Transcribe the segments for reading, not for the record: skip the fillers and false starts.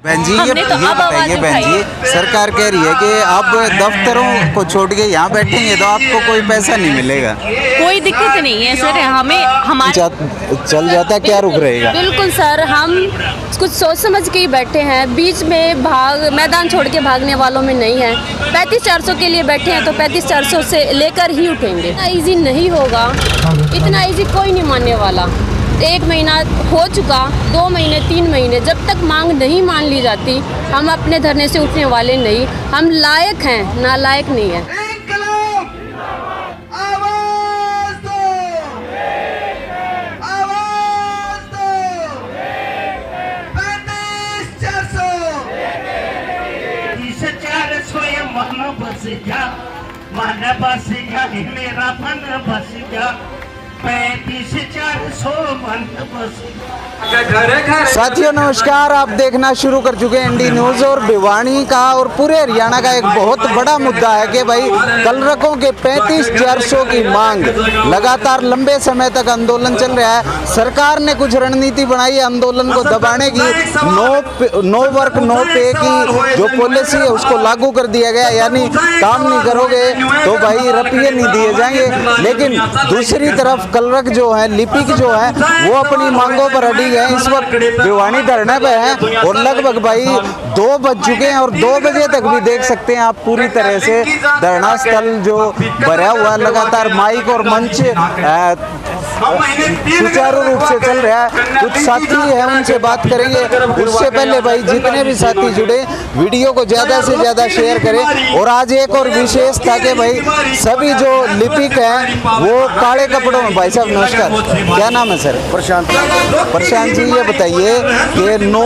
बहन जी ये बताइए बहन जी, सरकार कह रही है कि आप दफ्तरों को छोड़ के यहाँ बैठेंगे तो आपको कोई पैसा नहीं मिलेगा। कोई दिक्कत नहीं है सर, हमें हमारे चल जाता क्या रुक रहेगा? बिल्कुल सर, हम कुछ सोच समझ के ही बैठे हैं। बीच में मैदान छोड़ के भागने वालों में नहीं है। 35-400 के लिए बैठे हैं तो 35-400 से लेकर ही उठेंगे। इतना ईजी नहीं होगा, इतना ईजी कोई नहीं मानने वाला। 1 महीना हो चुका, 2 महीने 3 महीने, जब तक मांग नहीं मान ली जाती हम अपने धरने से उठने वाले नहीं। हम लायक हैं, नालायक नहीं है। मन बस गया मेरा मन बस गया 35-400 मन बस। साथियों नमस्कार, आप देखना शुरू कर चुके हैं एनडी न्यूज़। और भिवानी का और पूरे हरियाणा का एक बहुत बड़ा मुद्दा है कि भाई कलरकों के 35-400 की मांग, लगातार लंबे समय तक आंदोलन चल रहा है। सरकार ने कुछ रणनीति बनाई है आंदोलन को दबाने की। नो वर्क नो पे की जो पॉलिसी है उसको लागू कर दिया गया, यानी काम नहीं करोगे तो भाई रुपये नहीं दिए जाएंगे। लेकिन दूसरी तरफ कलरक जो है, लिपिक जो है, वो अपनी मांगों पर अड़ी है। इस वक्त भिवानी धरने पे है और लगभग भाई 2 बज चुके हैं और 2 बजे तक भी देख सकते हैं आप पूरी तरह से धरना स्थल जो भरा हुआ, लगातार माइक और मंच सुचारू रूप से चल रहा है। कुछ साथी हैं उनसे बात करेंगे। उससे पहले भाई जितने भी साथी जुड़े वीडियो को ज़्यादा से ज़्यादा शेयर करें। और आज एक और विशेष था कि भाई सभी जो लिपिक हैं वो काले कपड़ों में। भाई साहब नमस्कार, क्या नाम है सर? प्रशांत जी, ये बताइए कि नो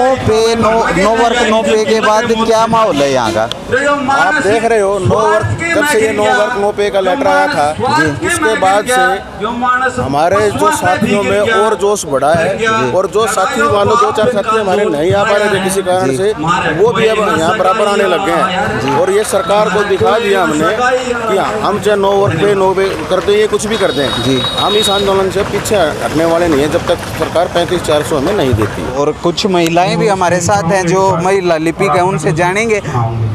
वर्क नो पे के बाद क्या माहौल है यहाँ का? आप देख रहे हो नो वर्क, जब से ये नो वर्क नो पे का लेटर आया था जी, उसके बाद से हमारे जो साथियों में और जोश बढ़ा है। और जो साथी मान लो 2-4 साथी हमारे नहीं आ पा रहे थे किसी कारण से, वो भी अब यहाँ बराबर आने लग गए हैं। और ये सरकार को दिखा दिया हमने कि हम चाहे नो वर्क पे नो पे करते हैं, कुछ भी करते हैं जी, हम इस आंदोलन से पीछे हटने वाले नहीं है जब तक सरकार 35-400 हमें नहीं देती। और कुछ महिलाएं भी हमारे साथ हैं जो महिला लिपिक हैं, उनसे जानेंगे।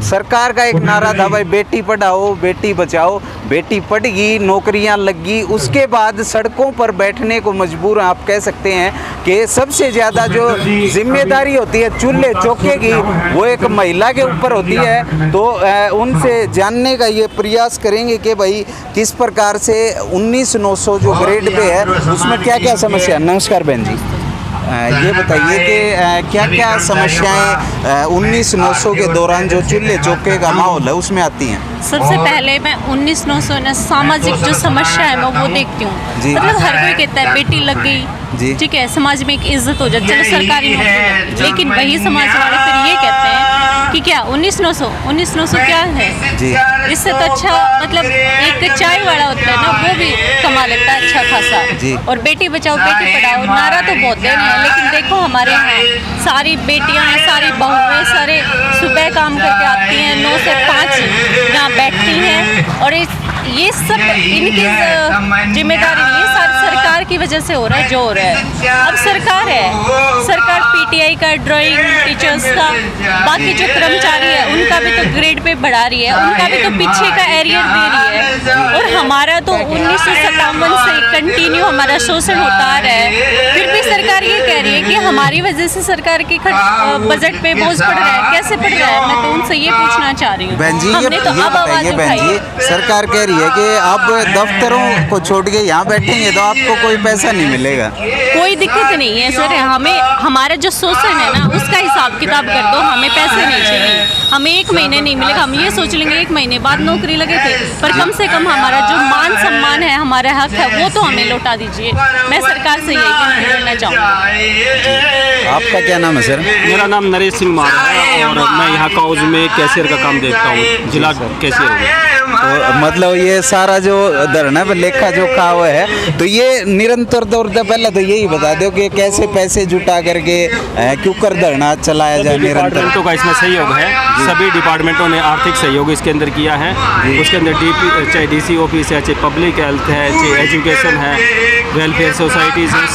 सरकार का एक नारा था भाई बेटी पढ़ाओ बेटी बचाओ, बेटी पढ़ी नौकरियां लगी, उसके बाद सड़कों पर बैठने को मजबूर आप कह सकते हैं कि सबसे ज़्यादा जो जिम्मेदारी होती है चूल्हे चौके की वो एक महिला के ऊपर होती है। तो उनसे जानने का ये प्रयास करेंगे कि भाई किस प्रकार से 19,900 जो ग्रेड पे है उसमें क्या क्या समस्या। नमस्कार बहन जी, ये बताइए कि क्या क्या समस्याएं 19,900 के दौरान जो चूल्हे चौके का माहौल है उसमें आती हैं? सबसे पहले मैं 19,900 सामाजिक जो समस्या है मैं वो देखती हूँ। मतलब हर कोई कहता है बेटी लग गई, ठीक है, समाज में एक इज्जत हो जाती है, चलो सरकारी नौकरी। लेकिन वही समाज वाले फिर ये कहते हैं कि क्या 19,900 क्या है जी? इससे तो अच्छा मतलब एक चाय वाला होता है ना, वो भी कमा लेता है अच्छा खासा। और बेटी बचाओ बेटी पढ़ाओ नारा तो बहुत दे रहे हैं, लेकिन देखो हमारे यहाँ सारी बेटियाँ हैं, सारी बहुएं सारे सुबह काम करके आती हैं, 9 से 5 यहाँ बैठती हैं। और ये सब इनकी जिम्मेदारी नहीं है, सारी सरकार की वजह से हो रहा है जो हो रहा है। अब सरकार है, सरकार पीटीआई का, ड्राइंग टीचर्स का, बाकी जो कर्मचारी है उनका भी तो ग्रेड पे बढ़ा रही है, उनका भी तो पीछे का एरियर दे रही है। और हमारा तो 1957 से कंटिन्यू हमारा शोषण होता आ रहा है। फिर भी सरकार ये कह रही है कि हमारी वजह से सरकार के बजट पे बोझ पड़ रहा है। कैसे पड़ रहा है? मैं तो उनसे ये पूछना चाह रही हूँ। बहन जी ये बताइए बहन जी, सरकार कह रही है कि आप दफ्तरों को छोड़ के यहाँ बैठेंगे तो आपको कोई पैसा नहीं मिलेगा। कोई दिक्कत नहीं है सर, हमें हमारा जो शोषण है ना उसका हिसाब किताब कर दो, हमें पैसे नहीं चाहिए। हमें 1 महीने नहीं मिलेगा, हम ये सोच लेंगे 1 महीने बाद नौकरी लगे थे, पर कम से कम हमारा जो मान सम्मान है, हमारा हक है, वो तो हमें लौटा दीजिए। मैं सरकार से यही कहना चाहूँगी। आपका क्या नाम है सर? मेरा नाम नरेश सिंह मान है और मैं यहाँ काउज में कैशियर का काम देखता हूँ, जिला कैशियर हूँ। तो मतलब ये सारा जो धरना पे लेखा जोखा हुआ है, तो ये निरंतर तौर पर पहले तो यही बता दो कि कैसे पैसे जुटा करके क्यों कर धरना चलाया जाए निरंतर। डिपार्टमेंटों का इसमें सहयोग है, सभी डिपार्टमेंटों ने आर्थिक सहयोग इसके अंदर किया है। उसके अंदर चाहे डीसी ऑफिस है, चाहे पब्लिक हेल्थ है, चाहे एजुकेशन है, वेलफेयर सोसाइटीज़ है,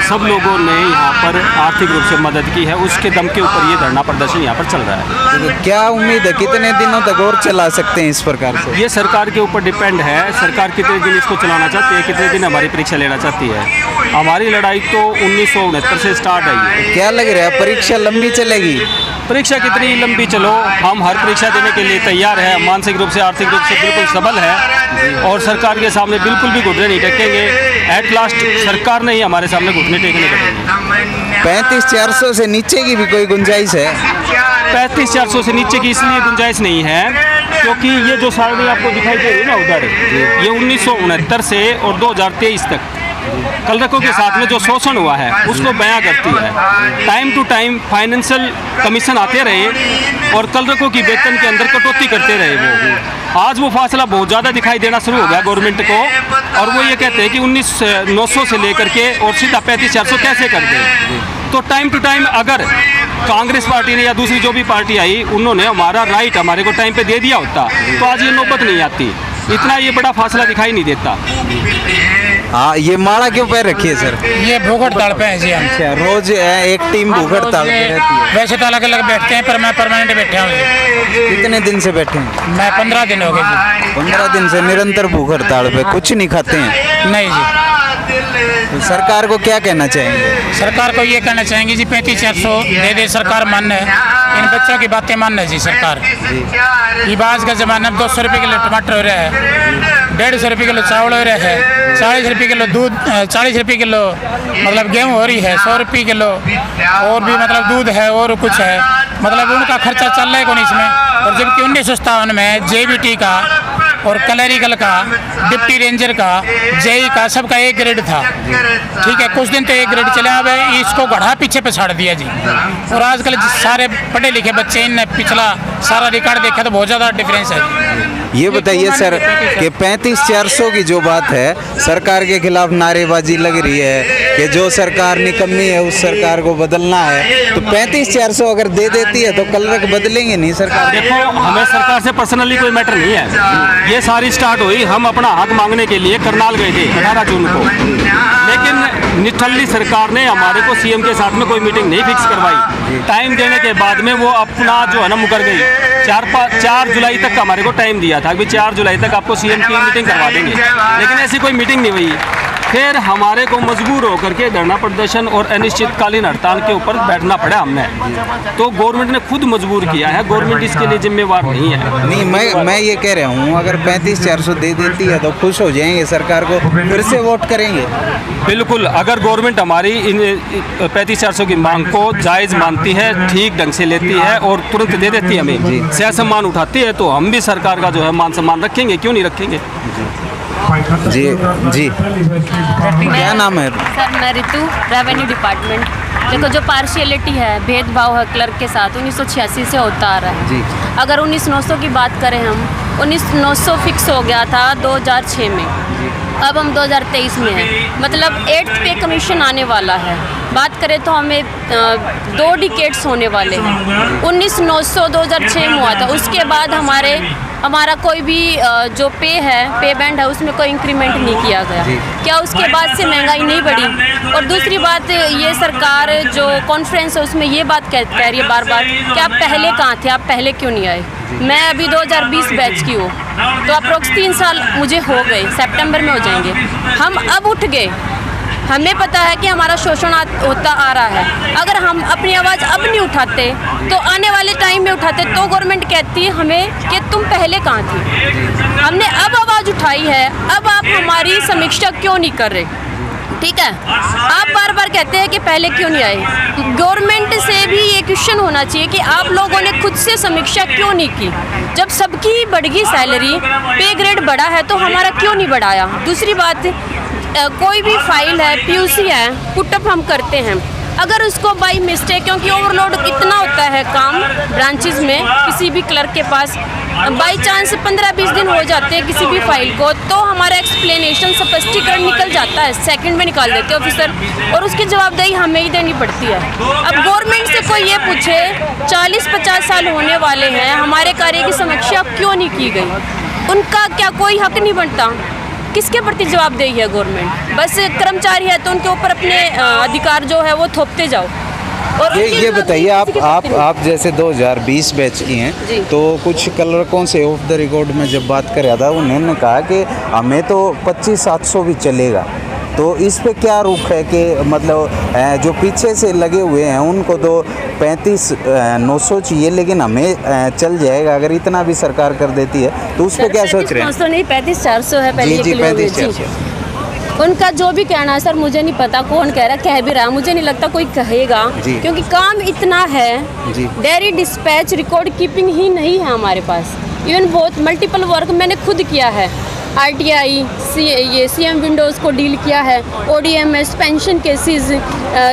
सब लोगों ने यहाँ पर आर्थिक रूप से मदद की है। उसके दम के ऊपर ये धरना प्रदर्शन यहाँ पर चल रहा है। तो क्या उम्मीद है कितने दिनों तक और चला सकते हैं इस प्रकार से? ये सरकार के ऊपर डिपेंड है, सरकार कितने दिन इसको चलाना चाहती है, कितने दिन हमारी परीक्षा लेना चाहती है। हमारी लड़ाई तो 1969 से स्टार्ट है। क्या लग रहा है परीक्षा लंबी चलेगी? परीक्षा कितनी लंबी चलो, हम हर परीक्षा देने के लिए तैयार है। मानसिक रूप से, आर्थिक रूप से बिल्कुल सबल है और सरकार के सामने बिल्कुल भी घुटने नहीं टेकेंगे। एट लास्ट सरकार ने ही हमारे सामने घुटने टेकने पड़ेंगे। 35,400 से नीचे की भी कोई गुंजाइश है? 35,400 से नीचे की इसलिए गुंजाइश नहीं है क्योंकि ये जो सारणी आपको दिखाई दे रही है ना उधर, ये 1969 से और 2023 तक कलरकों के साथ में जो शोषण हुआ है उसको बयां करती है। Time to time financial commission आते रहे और कलरकों की वेतन के अंदर कटौती करते रहे। वो आज वो फासला बहुत ज़्यादा दिखाई देना शुरू हो गया गवर्नमेंट को, और वो ये कहते हैं कि 19,900 से लेकर के और सीधा 35,400 कैसे कर दें। तो टाइम टू टाइम अगर कांग्रेस पार्टी ने या दूसरी जो भी पार्टी आई उन्होंने हमारा राइट हमारे को टाइम पे दे दिया होता तो आज ये नौबत नहीं आती, इतना ये बड़ा फासला दिखाई नहीं देता। हाँ, ये माला क्यों पे रखी है सर? ये भूख हड़ताल पे है जी हम। अच्छा, रोज एक टीम भूख हड़ताल पे रहती है? वैसे तो अलग अलग बैठते हैं पर मैं परमानेंट बैठा हूँ। कितने दिन से बैठे हैं? मैं 15 दिन हो गए जी। 15 दिन से निरंतर भूख हड़ताल पे, कुछ नहीं खाते हैं? नहीं जी। तो सरकार को क्या कहना चाहेंगे? सरकार को ये कहना चाहेंगे जी 35,400 दे दे सरकार, मान है इन बच्चों की बातें मान है जी सरकार। ये आज का ज़माना में 200 रुपये किलो टमाटर हो रहा है, 150 रुपये किलो चावल हो रहा है, 40 रुपये किलो दूध, 40 रुपये किलो मतलब गेहूँ हो रही है, 100 रुपये किलो और भी मतलब दूध है और कुछ है, मतलब उनका खर्चा चल रहा है कौन इसमें। और जबकि 1957 में JBT का और क्लरिकल का, डिप्टी रेंजर का, जेई का सबका एक ग्रेड था। ठीक है, कुछ दिन तो एक ग्रेड चले, अब इसको गढ़ा पीछे पे छाड़ दिया जी। और आजकल सारे पढ़े लिखे बच्चे इन पिछला सारा रिकॉर्ड देखा तो बहुत ज़्यादा डिफरेंस है। ये बताइए सर कि 35,400 की जो बात है, सरकार के खिलाफ नारेबाजी लग रही है कि जो सरकार निकम्मी है उस सरकार को बदलना है, तो 35,400 अगर दे देती है तो कलरक बदलेंगे नहीं सरकार? देखो, हमें सरकार से पर्सनली कोई मैटर नहीं है। ये सारी स्टार्ट हुई, हम अपना हक मांगने के लिए करनाल गए थे 18 जून को, लेकिन निठल्ली सरकार ने हमारे को सीएम के साथ में कोई मीटिंग नहीं फिक्स करवाई। टाइम देने के बाद में वो अपना जो है ना मुकर गई। 4 जुलाई तक हमारे को टाइम दिया था कि 4 जुलाई तक आपको सीएम की मीटिंग करवा देंगे, लेकिन ऐसी कोई मीटिंग नहीं हुई। फिर हमारे को मजबूर होकर के धरना प्रदर्शन और अनिश्चितकालीन हड़ताल के ऊपर बैठना पड़ा हमने। तो गवर्नमेंट ने खुद मजबूर किया है, गवर्नमेंट इसके लिए जिम्मेवार नहीं है। नहीं, मैं ये कह रहा हूँ अगर 35,400 दे देती है तो खुश हो जाएंगे, सरकार को फिर से वोट करेंगे? बिल्कुल, अगर गवर्नमेंट हमारी इन 35,400 की मांग को जायज़ मानती है, ठीक ढंग से लेती है और तुरंत दे देती है, हमें सह सम्मान उठाती है, तो हम भी सरकार का जो है मान सम्मान रखेंगे, क्यों नहीं रखेंगे। जी जी, क्या नाम है? सर मैं रितु, रेवेन्यू डिपार्टमेंट। देखो, जो पार्शियलिटी है, भेदभाव है क्लर्क के साथ 1986 से होता आ रहा है जी। अगर 19,900 की बात करें हम, 19,900 फिक्स हो गया था 2006 में, अब हम 2023 में हैं, मतलब 8th पे कमीशन आने वाला है। बात करें तो हमें 2 डिकेड्स होने वाले हैं। 19,900 2006 में हुआ था, उसके बाद हमारा कोई भी जो पे बैंड है उसमें कोई इंक्रीमेंट नहीं किया गया। क्या उसके बाद से महंगाई नहीं बढ़ी? और दूसरी बात, ये सरकार जो कॉन्फ्रेंस है उसमें ये बात कह रही है बार बार कि आप पहले कहाँ थे, आप पहले क्यों नहीं आए। मैं अभी 2020 बैच की हूँ, तो अप्रोक्स 3 साल मुझे हो गए, सितंबर में हो जाएंगे। हम अब उठ गए, हमें पता है कि हमारा शोषण होता आ रहा है। अगर हम अपनी आवाज़ अब नहीं उठाते तो आने वाले टाइम में उठाते, तो गवर्नमेंट कहती है हमें कि तुम पहले कहाँ थी। हमने अब आवाज़ उठाई है, अब आप हमारी समीक्षा क्यों नहीं कर रहे? ठीक है, आप बार बार कहते हैं कि पहले क्यों नहीं आए। गवर्नमेंट से भी ये क्वेश्चन होना चाहिए कि आप लोगों ने खुद से समीक्षा क्यों नहीं की। जब सबकी बढ़ी सैलरी, पे ग्रेड बढ़ा है, तो हमारा क्यों नहीं बढ़ाया। दूसरी बात, कोई भी फाइल है, PUC है, पुटअप हम करते हैं, अगर उसको बाई मिस्टेक, क्योंकि ओवरलोड इतना होता है काम ब्रांचेस में किसी भी क्लर्क के पास, बाई चांस 15-20 दिन हो जाते हैं किसी भी फाइल को, तो हमारा एक्सप्लेनेशन स्पष्टीकरण निकल जाता है, सेकंड में निकाल देते हैं ऑफिसर, और उसकी जवाबदेही हमें ही देनी पड़ती है। अब गवर्नमेंट से कोई ये पूछे 40-50 साल होने वाले हैं, हमारे कार्य की समीक्षा क्यों नहीं की गई, उनका क्या कोई हक नहीं बनता? किसके प्रति जवाबदेही है गवर्नमेंट? बस कर्मचारी है तो उनके ऊपर अपने अधिकार जो है वो थोपते जाओ। और ये बताइए, आप जैसे 2020 बैच की हैं, तो कुछ क्लर्कों से ऑफ द रिकॉर्ड में जब बात कर रहा था, उन्होंने कहा कि हमें तो 25-700 भी चलेगा, तो इस पे क्या रुख है कि मतलब जो पीछे से लगे हुए हैं उनको तो 35-900 चाहिए, लेकिन हमें चल जाएगा अगर इतना भी सरकार कर देती है, तो उस पर क्या सोच रहे हैं? 35-900 नहीं, 35-400 है पहले। जी 35-400। उनका जो भी कहना है सर, मुझे नहीं पता कौन कह रहा, कह भी रहा, मुझे नहीं लगता कोई कहेगा, क्योंकि काम इतना है, डेयरी डिस्पैच रिकॉर्ड कीपिंग ही नहीं है हमारे पास। इवन बहुत मल्टीपल वर्क मैंने खुद किया है, RTI, ये CM विंडोज़ को डील किया है, ODMS, पेंशन केसेस,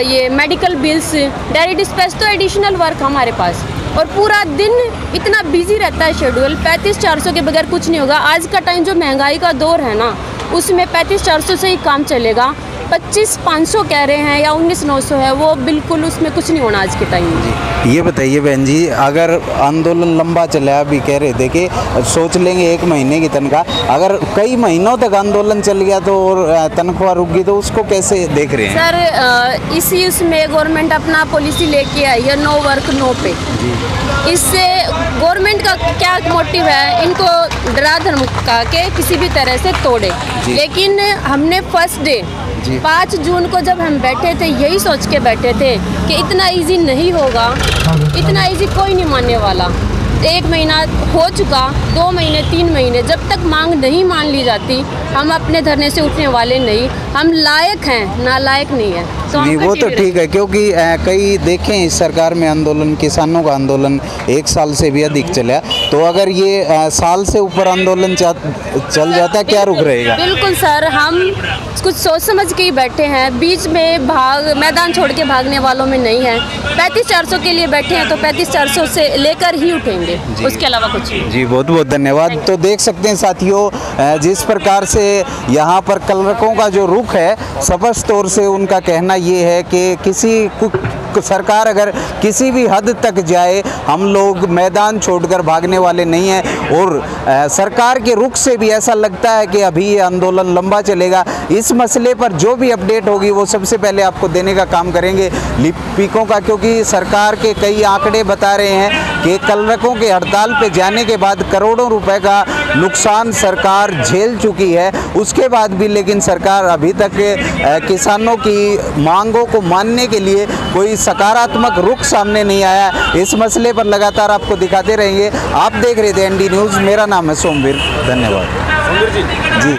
ये मेडिकल बिल्स, डेयरी डिस्पैच, तो एडिशनल वर्क हमारे पास, और पूरा दिन इतना बिजी रहता है शेड्यूल। 35-400 के बगैर कुछ नहीं होगा। आज का टाइम जो महंगाई का दौर है ना, उसमें 35-400 से ही काम चलेगा। 25-500 कह रहे हैं या 19-900 है, वो बिल्कुल उसमें कुछ नहीं होना आज के टाइम में। ये बताइए बहन जी, अगर आंदोलन लंबा चला, अभी कह रहे थे कि सोच लेंगे 1 महीने की तनख्वाह, अगर कई महीनों तक आंदोलन चल गया तो और तनख्वाह रुक गई, तो उसको कैसे देख रहे हैं? सर इसी उसमें गवर्नमेंट अपना पॉलिसी लेके आई है, नो वर्क नो पे। इससे गवर्नमेंट का क्या मोटिव है? इनको डरा धमका के किसी भी तरह से तोड़े। लेकिन हमने फर्स्ट डे 5 जून को जब हम बैठे थे, यही सोच के बैठे थे कि इतना इजी नहीं होगा, इतना इजी कोई नहीं मानने वाला। 1 महीना हो चुका, 2 महीने, 3 महीने, जब तक मांग नहीं मान ली जाती, हम अपने धरने से उठने वाले नहीं। हम लायक हैं, नालायक नहीं है। तो नहीं, वो तो ठीक है, क्योंकि कई देखें इस सरकार में आंदोलन, किसानों का आंदोलन 1 साल से भी अधिक चला, तो अगर ये साल से ऊपर आंदोलन चल जाता है, क्या रुक रहेगा? बिल्कुल सर, हम कुछ सोच समझ के ही बैठे हैं, बीच में मैदान छोड़ के भागने वालों में नहीं है। 35-400 के लिए बैठे हैं, तो 35-400 से लेकर ही उठेंगे, उसके अलावा कुछ नहीं। जी बहुत बहुत धन्यवाद। तो देख सकते हैं साथियों, जिस प्रकार से यहाँ पर क्लर्कों का जो रुख है, स्पष्ट तौर से उनका कहना ये है कि किसी सरकार अगर किसी भी हद तक जाए, हम लोग मैदान छोड़कर भागने वाले नहीं हैं, और सरकार के रुख से भी ऐसा लगता है कि अभी ये आंदोलन लंबा चलेगा। इस मसले पर जो भी अपडेट होगी वो सबसे पहले आपको देने का काम करेंगे लिपिकों का, क्योंकि सरकार के कई आंकड़े बता रहे हैं कि क्लर्कों के हड़ताल पे जाने के बाद करोड़ों रुपए का नुकसान सरकार झेल चुकी है। उसके बाद भी लेकिन सरकार अभी तक किसानों की मांगों को मानने के लिए कोई सकारात्मक रुख सामने नहीं आया। इस मसले पर लगातार आपको दिखाते रहेंगे। आप देख रहे थे ND न्यूज़, मेरा नाम है सोमवीर। धन्यवाद जी।